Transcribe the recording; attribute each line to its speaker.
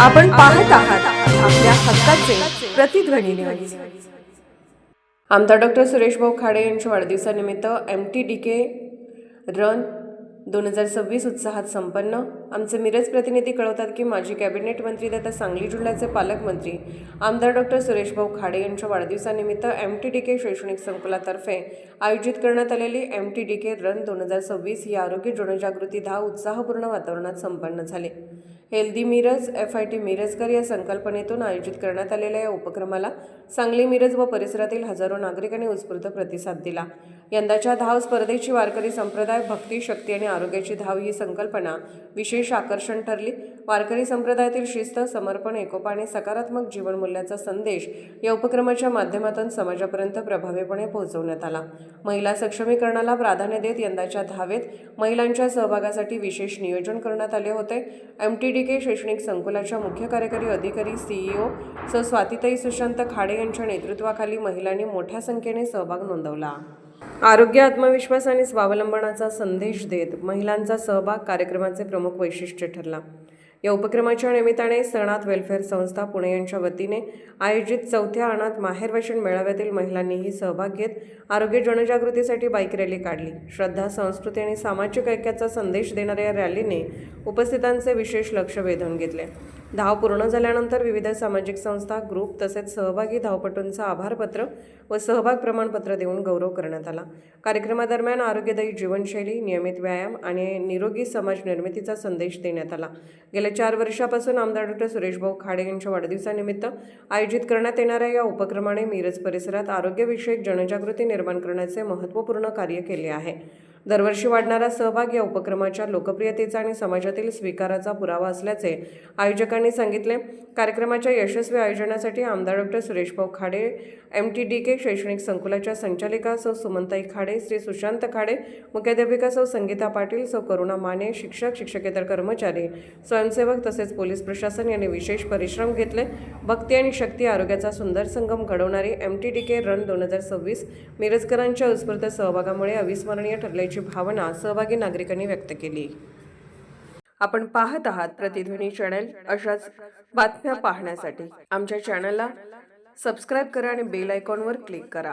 Speaker 1: आपण पाहत आहात आपल्या हक्काचे प्रतिध्वनी न्यूज. आमदार डॉक्टर सुरेश भाऊ खाडे यांच्या वाढदिवसानिमित्त MTDK रन 2026 उत्साहात संपन्न. आमचे मिरज प्रतिनिधी कळवतात की माजी कॅबिनेट मंत्री तथा सांगली जिल्ह्याचे पालकमंत्री आमदार डॉक्टर सुरेश भाऊ खाडे यांच्या वाढदिवसानिमित्त MTDK शैक्षणिक संकुलातर्फे आयोजित करण्यात आलेली MTDK रन 2026 ही आरोग्य जनजागृती धाव उत्साहपूर्ण वातावरणात संपन्न झाली. हेल्दी मिरज FIT मिरजकर या संकल्पनेतून आयोजित करण्यात आलेल्या या उपक्रमाला सांगली मिरज व परिसरातील हजारो नागरिकांनी उत्स्फूर्त प्रतिसाद दिला. यंदाच्या धाव स्पर्धेची वारकरी संप्रदाय, भक्ती, शक्ती आणि आरोग्याची धाव ही संकल्पना विशेष आकर्षण ठरली. वारकरी संप्रदायातील शिस्त, समर्पण, एकोपा आणि सकारात्मक जीवनमूल्याचा संदेश या उपक्रमाच्या माध्यमातून समाजापर्यंत प्रभावीपणे पोहोचवण्यात आला. महिला सक्षमीकरणाला प्राधान्य देत यंदाच्या धावेत महिलांच्या सहभागासाठी विशेष नियोजन करण्यात आले होते. MTDK शैक्षणिक संकुलाच्या मुख्य कार्यकारी अधिकारी CEO सौ स्वातीताई सुशांत खाडे यांच्या नेतृत्वाखाली महिलांनी मोठ्या संख्येने सहभाग नोंदवला. आरोग्य, आत्मविश्वास आणि स्वावलंबनाचा संदेश देत महिलांचा सहभाग कार्यक्रमाचे प्रमुख वैशिष्ट्य ठरला. या उपक्रमाच्या निमित्ताने सणात वेलफेअर संस्था पुणे यांच्या वतीने आयोजित 4थ्या अनाथ माहेरवाशीण मेळाव्यातील महिलांनीही सहभाग घेत आरोग्य जनजागृतीसाठी बाईक रॅली काढली. श्रद्धा, संस्कृती आणि सामाजिक ऐक्याचा संदेश देणाऱ्या या रॅलीने उपस्थितांचे विशेष लक्ष वेधून घेतले. धाव पूर्ण झाल्यानंतर विविध सामाजिक संस्था, ग्रुप तसेच सहभागी धावपटूंचं आभारपत्र व सहभाग प्रमाणपत्र देऊन गौरव करण्यात आला. कार्यक्रमादरम्यान आरोग्यदायी जीवनशैली, नियमित व्यायाम आणि निरोगी समाज निर्मितीचा संदेश देण्यात आला. गेल्या 4 वर्षापासून आमदार डॉक्टर सुरेश भाऊ खाडे यांच्या वाढदिवसानिमित्त आयोजित करण्यात येणाऱ्या या उपक्रमाने मिरज परिसरात आरोग्यविषयक जनजागृती निर्माण करण्याचे महत्त्वपूर्ण कार्य केले आहे. दरवर्षी वाढणारा सहभाग या उपक्रमाच्या लोकप्रियतेचा आणि समाजातील स्वीकाराचा पुरावा असल्याचे आयोजकांनी सांगितले. कार्यक्रमाच्या यशस्वी आयोजनासाठी आमदार डॉक्टर सुरेश भाऊ खाडे, MTDK शैक्षणिक संकुलाच्या संचालिका सौ सुमनताई खाडे, श्री सुशांत खाडे, मुख्याध्यापिका सौ संगीता पाटील, सौ करुणा माने, शिक्षक, शिक्षकेतर कर्मचारी, स्वयंसेवक तसेच पोलीस प्रशासन यांनी विशेष परिश्रम घेतले. भक्ती आणि शक्ती आरोग्याचा सुंदर संगम घडवणारी MTDK रन 2026 मिरजकरांच्या उत्स्फूर्त सहभागामुळे अविस्मरणीय ठरल्याची भावना सहभागी नागरिकांनी व्यक्त केली. आपण पाहत आहात प्रतिध्वनी चॅनल. अशाच बातम्या पाहण्यासाठी आमच्या चॅनलला सबस्क्राईब करा आणि बेल आयकॉनवर क्लिक करा.